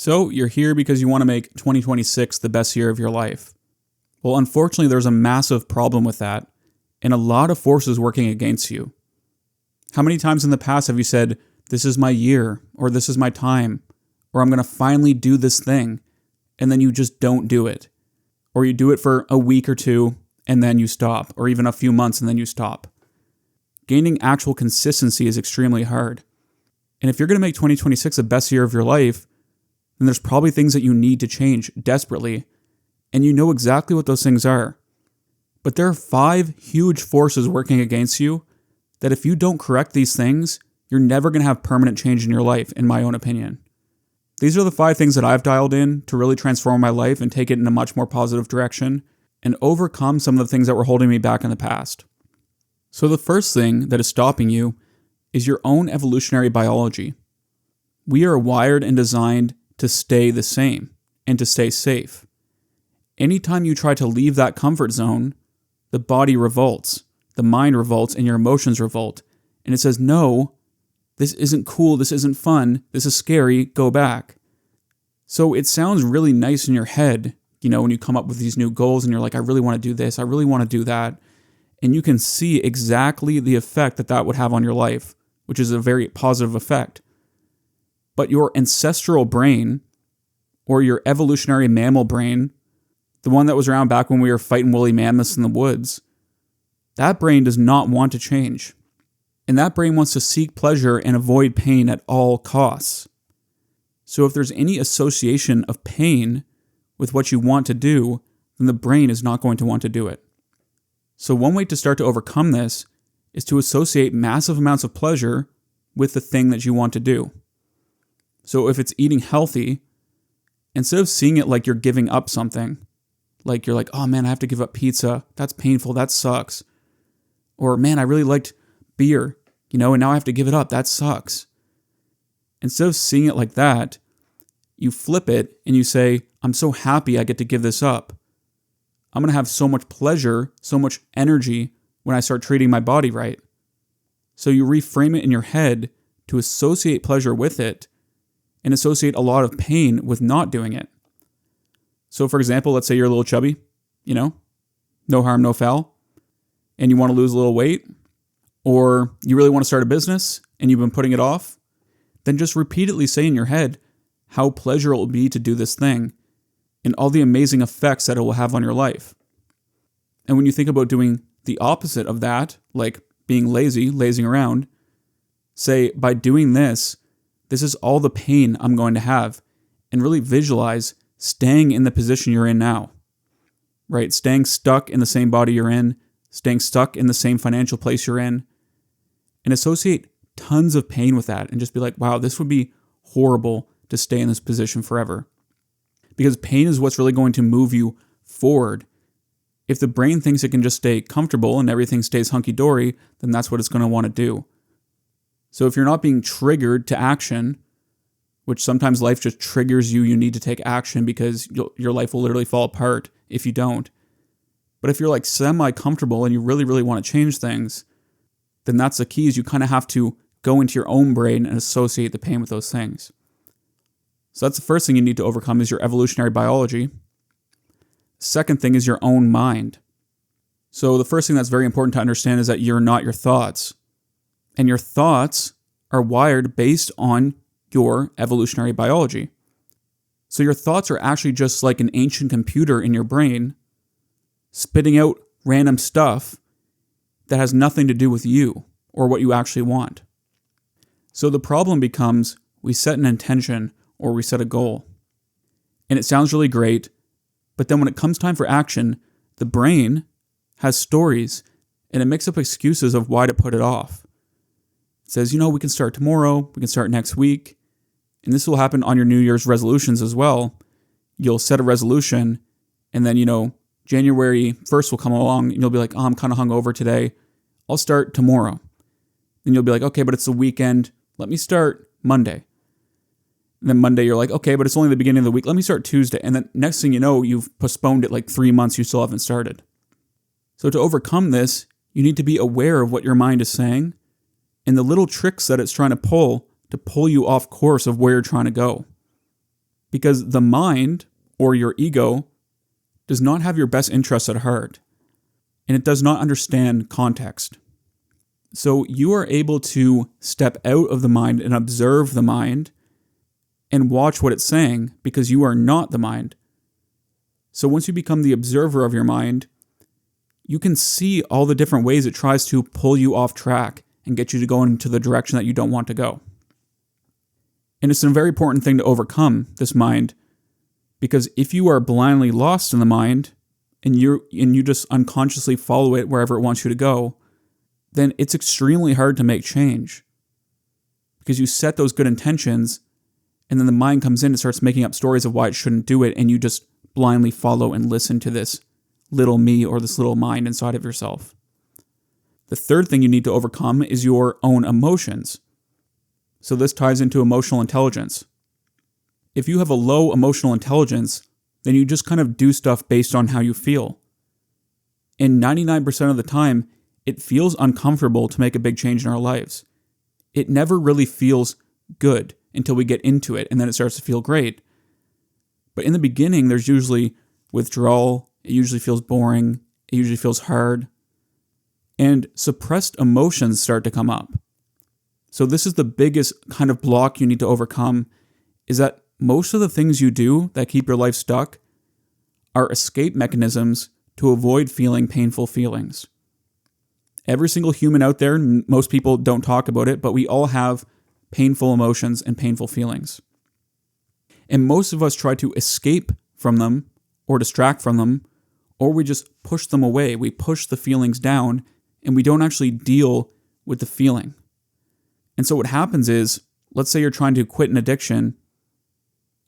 So you're here because you want to make 2026 the best year of your life. Well, unfortunately, there's a massive problem with that, and a lot of forces working against you. How many times in the past have you said, this is my year, or this is my time, or I'm going to finally do this thing, and then you just don't do it? Or you do it for a week or two, and then you stop, or even a few months, and then you stop. Gaining actual consistency is extremely hard. And if you're going to make 2026 the best year of your life, then there's probably things that you need to change desperately, and you know exactly what those things are. But there are 5 huge forces working against you that if you don't correct these things, you're never going to have permanent change in your life, in my own opinion. These are the 5 things that I've dialed in to really transform my life and take it in a much more positive direction and overcome some of the things that were holding me back in the past. So the first thing that is stopping you is your own evolutionary biology. We are wired and designed to stay the same and to stay safe. Anytime you try to leave that comfort zone, the body revolts, the mind revolts, and your emotions revolt. And it says, no, this isn't cool, this isn't fun, this is scary, go back. So it sounds really nice in your head, when you come up with these new goals and you're like, I really want to do this, I really want to do that. And you can see exactly the effect that would have on your life, which is a very positive effect. But your ancestral brain, or your evolutionary mammal brain, the one that was around back when we were fighting woolly mammoths in the woods, that brain does not want to change. And that brain wants to seek pleasure and avoid pain at all costs. So if there's any association of pain with what you want to do, then the brain is not going to want to do it. So one way to start to overcome this is to associate massive amounts of pleasure with the thing that you want to do. So if it's eating healthy, instead of seeing it like you're giving up something, like you're like, oh man, I have to give up pizza, that's painful, that sucks. Or man, I really liked beer, and now I have to give it up, that sucks. Instead of seeing it like that, you flip it and you say, I'm so happy I get to give this up. I'm going to have so much pleasure, so much energy when I start treating my body right. So you reframe it in your head to associate pleasure with it and associate a lot of pain with not doing it. So for example, let's say you're a little chubby, no harm, no foul, and you want to lose a little weight, or you really want to start a business and you've been putting it off, then just repeatedly say in your head how pleasurable it will be to do this thing and all the amazing effects that it will have on your life. And when you think about doing the opposite of that, like being lazy, lazing around, say, by doing this is all the pain I'm going to have, and really visualize staying in the position you're in now, right? Staying stuck in the same body you're in, staying stuck in the same financial place you're in, and associate tons of pain with that and just be like, wow, this would be horrible to stay in this position forever. Because pain is what's really going to move you forward. If the brain thinks it can just stay comfortable and everything stays hunky-dory, then that's what it's going to want to do. So if you're not being triggered to action, which sometimes life just triggers you need to take action because your life will literally fall apart if you don't. But if you're like semi-comfortable and you really, really want to change things, then that's the key, is you kind of have to go into your own brain and associate the pain with those things. So that's the first thing you need to overcome, is your evolutionary biology. Second thing is your own mind. So the first thing that's very important to understand is that you're not your thoughts. And your thoughts are wired based on your evolutionary biology. So your thoughts are actually just like an ancient computer in your brain, spitting out random stuff that has nothing to do with you or what you actually want. So the problem becomes, we set an intention or we set a goal. And it sounds really great, but then when it comes time for action, the brain has stories and it makes up excuses of why to put it off. It says, we can start tomorrow, we can start next week. And this will happen on your New Year's resolutions as well. You'll set a resolution and then, January 1st will come along and you'll be like, oh, I'm kind of hungover today. I'll start tomorrow. Then you'll be like, okay, but it's the weekend. Let me start Monday. And then Monday you're like, okay, but it's only the beginning of the week. Let me start Tuesday. And then next thing you know, you've postponed it like 3 months. You still haven't started. So to overcome this, you need to be aware of what your mind is saying and the little tricks that it's trying to pull you off course of where you're trying to go. Because the mind, or your ego, does not have your best interests at heart, and it does not understand context. So you are able to step out of the mind and observe the mind and watch what it's saying because you are not the mind. So once you become the observer of your mind, you can see all the different ways it tries to pull you off track and get you to go into the direction that you don't want to go. And it's a very important thing to overcome, this mind, because if you are blindly lost in the mind and you just unconsciously follow it wherever it wants you to go, then it's extremely hard to make change. Because you set those good intentions, and then the mind comes in and starts making up stories of why it shouldn't do it, and you just blindly follow and listen to this little me or this little mind inside of yourself. The third thing you need to overcome is your own emotions. So this ties into emotional intelligence. If you have a low emotional intelligence, then you just kind of do stuff based on how you feel. And 99% of the time, it feels uncomfortable to make a big change in our lives. It never really feels good until we get into it, and then it starts to feel great. But in the beginning, there's usually withdrawal. It usually feels boring. It usually feels hard. And suppressed emotions start to come up. So this is the biggest kind of block you need to overcome, is that most of the things you do that keep your life stuck are escape mechanisms to avoid feeling painful feelings. Every single human out there, most people don't talk about it, but we all have painful emotions and painful feelings. And most of us try to escape from them or distract from them, or we just push them away. We push the feelings down and we don't actually deal with the feeling. And so what happens is, let's say you're trying to quit an addiction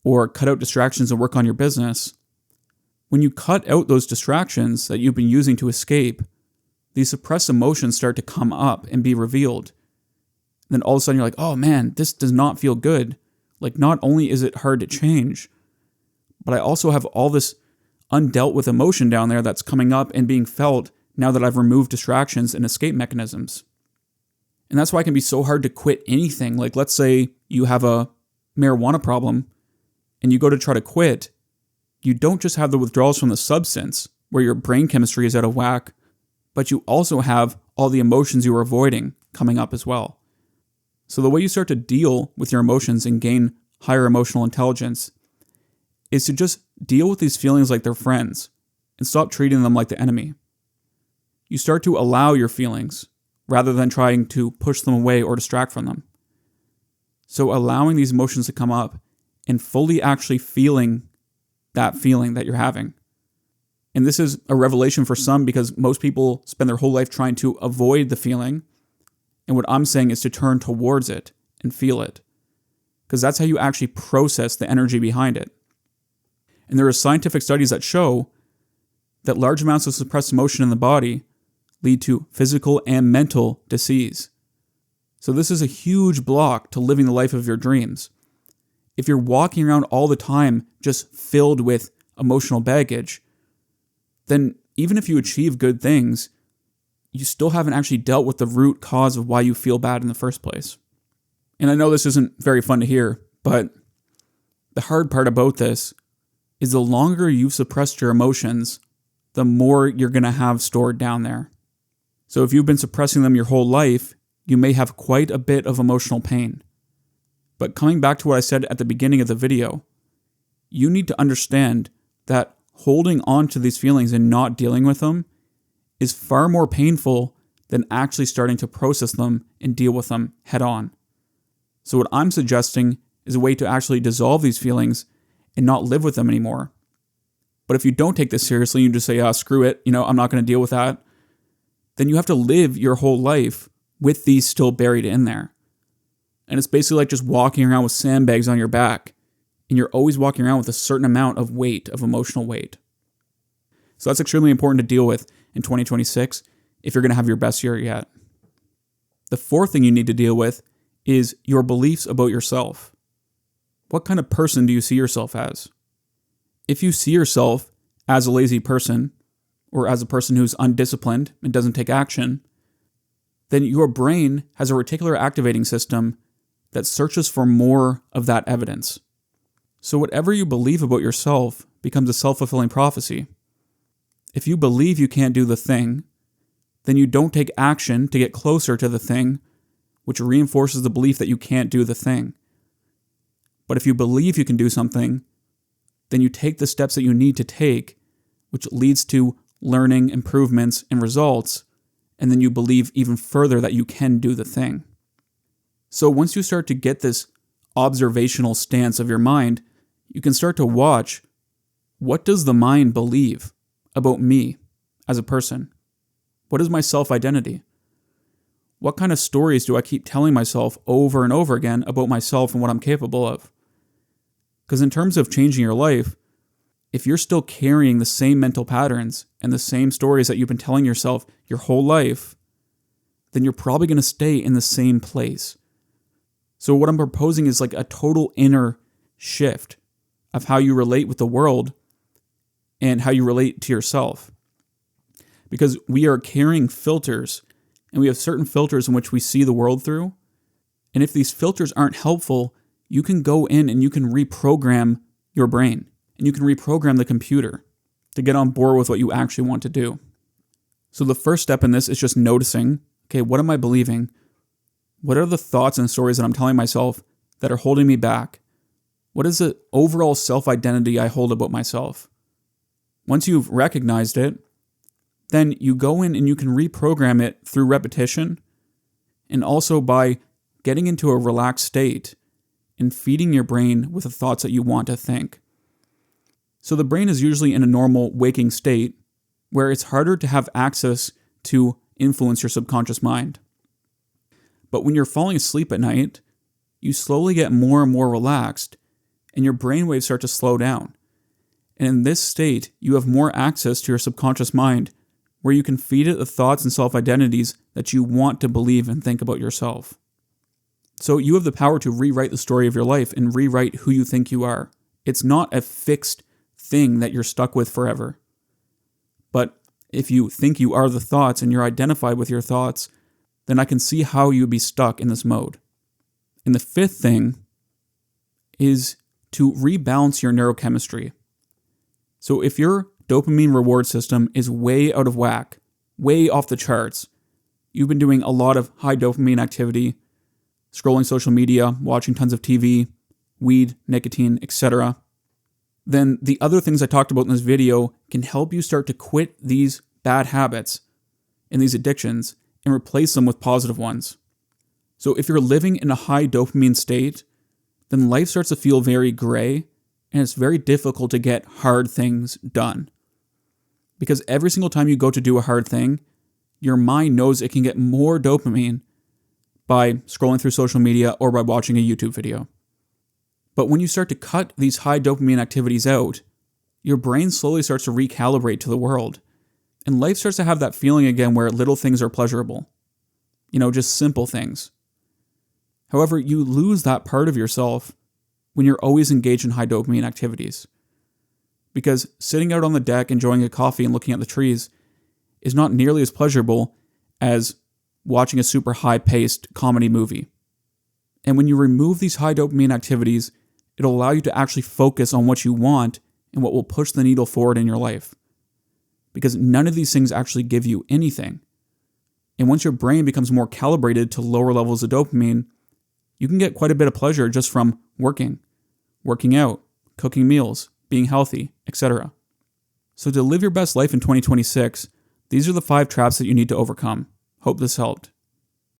or cut out distractions and work on your business. When you cut out those distractions that you've been using to escape, these suppressed emotions start to come up and be revealed. And then all of a sudden you're like, oh man, this does not feel good. Like, not only is it hard to change, but I also have all this undealt with emotion down there that's coming up and being felt now that I've removed distractions and escape mechanisms. And that's why it can be so hard to quit anything. Like, let's say you have a marijuana problem and you go to try to quit. You don't just have the withdrawals from the substance where your brain chemistry is out of whack, but you also have all the emotions you were avoiding coming up as well. So the way you start to deal with your emotions and gain higher emotional intelligence is to just deal with these feelings like they're friends and stop treating them like the enemy. You start to allow your feelings rather than trying to push them away or distract from them. So allowing these emotions to come up and fully actually feeling that feeling that you're having. And this is a revelation for some because most people spend their whole life trying to avoid the feeling. And what I'm saying is to turn towards it and feel it, because that's how you actually process the energy behind it. And there are scientific studies that show that large amounts of suppressed emotion in the body lead to physical and mental disease. So this is a huge block to living the life of your dreams. If you're walking around all the time just filled with emotional baggage, then even if you achieve good things, you still haven't actually dealt with the root cause of why you feel bad in the first place. And I know this isn't very fun to hear, but the hard part about this is the longer you've suppressed your emotions, the more you're going to have stored down there. So if you've been suppressing them your whole life, you may have quite a bit of emotional pain. But coming back to what I said at the beginning of the video, you need to understand that holding on to these feelings and not dealing with them is far more painful than actually starting to process them and deal with them head on. So what I'm suggesting is a way to actually dissolve these feelings and not live with them anymore. But if you don't take this seriously, you just say, screw it, I'm not going to deal with that, then you have to live your whole life with these still buried in there. And it's basically like just walking around with sandbags on your back, and you're always walking around with a certain amount of weight, of emotional weight. So that's extremely important to deal with in 2026 if you're going to have your best year yet. The fourth thing you need to deal with is your beliefs about yourself. What kind of person do you see yourself as? If you see yourself as a lazy person, or as a person who's undisciplined and doesn't take action, then your brain has a reticular activating system that searches for more of that evidence. So whatever you believe about yourself becomes a self-fulfilling prophecy. If you believe you can't do the thing, then you don't take action to get closer to the thing, which reinforces the belief that you can't do the thing. But if you believe you can do something, then you take the steps that you need to take, which leads to learning, improvements, and results, and then you believe even further that you can do the thing. So once you start to get this observational stance of your mind, you can start to watch, what does the mind believe about me as a person? What is my self-identity? What kind of stories do I keep telling myself over and over again about myself and what I'm capable of? Because in terms of changing your life, if you're still carrying the same mental patterns and the same stories that you've been telling yourself your whole life, then you're probably going to stay in the same place. So what I'm proposing is like a total inner shift of how you relate with the world and how you relate to yourself. Because we are carrying filters, and we have certain filters in which we see the world through. And if these filters aren't helpful, you can go in and you can reprogram your brain, and you can reprogram the computer to get on board with what you actually want to do. So the first step in this is just noticing, okay, what am I believing? What are the thoughts and stories that I'm telling myself that are holding me back? What is the overall self-identity I hold about myself? Once you've recognized it, then you go in and you can reprogram it through repetition, and also by getting into a relaxed state and feeding your brain with the thoughts that you want to think. So the brain is usually in a normal waking state where it's harder to have access to influence your subconscious mind. But when you're falling asleep at night, you slowly get more and more relaxed, and your brainwaves start to slow down. And in this state, you have more access to your subconscious mind, where you can feed it the thoughts and self-identities that you want to believe and think about yourself. So you have the power to rewrite the story of your life and rewrite who you think you are. It's not a fixed thing that you're stuck with forever. But if you think you are the thoughts and you're identified with your thoughts, then I can see how you'd be stuck in this mode. And the fifth thing is to rebalance your neurochemistry. So if your dopamine reward system is way out of whack, way off the charts, you've been doing a lot of high dopamine activity, scrolling social media, watching tons of TV, weed, nicotine, etc., then the other things I talked about in this video can help you start to quit these bad habits and these addictions and replace them with positive ones. So if you're living in a high dopamine state, then life starts to feel very gray, and it's very difficult to get hard things done. Because every single time you go to do a hard thing, your mind knows it can get more dopamine by scrolling through social media or by watching a YouTube video. But when you start to cut these high dopamine activities out, your brain slowly starts to recalibrate to the world. And life starts to have that feeling again where little things are pleasurable. Just simple things. However, you lose that part of yourself when you're always engaged in high dopamine activities. Because sitting out on the deck enjoying a coffee and looking at the trees is not nearly as pleasurable as watching a super high-paced comedy movie. And when you remove these high dopamine activities, it'll allow you to actually focus on what you want and what will push the needle forward in your life. Because none of these things actually give you anything. And once your brain becomes more calibrated to lower levels of dopamine, you can get quite a bit of pleasure just from working out, cooking meals, being healthy, etc. So to live your best life in 2026, these are the 5 traps that you need to overcome. Hope this helped.